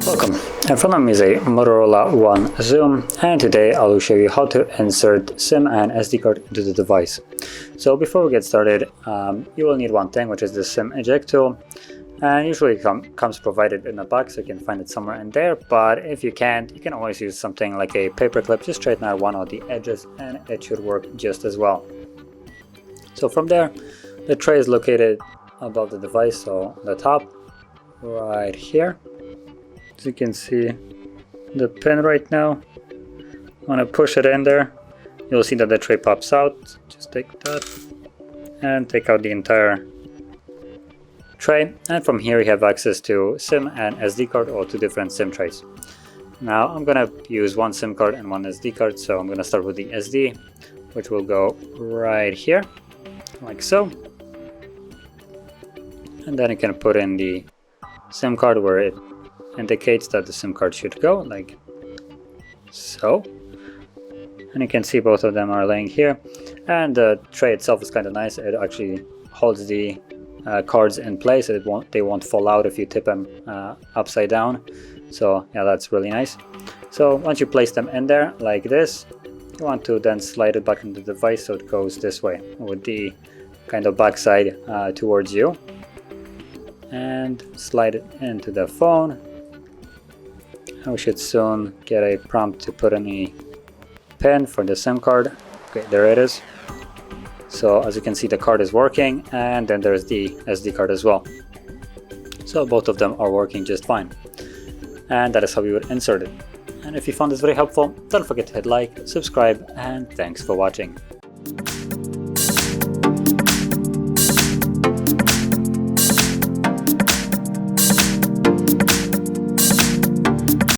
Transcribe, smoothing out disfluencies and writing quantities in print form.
Welcome, in front of me is a Motorola One Zoom, and today I will show you how to insert SIM and SD card into the device. So before we get started, you will need one thing, which is the SIM eject tool, and usually it comes provided in a box, so you can find it somewhere in there, but if you can't, you can always use something like a paper clip. Just straighten out one of the edges and it should work just as well. So from there, the tray is located above the device, so the top right here. As you can see the pin right now, I want to push it in there. You'll see that the tray pops out. Just take that and take out the entire tray, and from here you have access to SIM and SD card, or two different SIM trays. Now I'm gonna use one SIM card and one SD card, so I'm gonna start with the SD, which will go right here like so, and then you can put in the SIM card where it indicates that the SIM card should go, like so. And you can see both of them are laying here, and the tray itself is kind of nice. It actually holds the cards in place, so they won't fall out if you tip them upside down. So yeah, that's really nice. So once you place them in there like this, you want to then slide it back into the device so it goes this way with the kind of backside towards you, and slide it into the phone. We should soon get a prompt to put in a pin for the SIM card. Okay, there it is. So as you can see, the card is working, and then there's the SD card as well. So both of them are working just fine. And that is how you would insert it. And if you found this very helpful, don't forget to hit like, subscribe, and thanks for watching.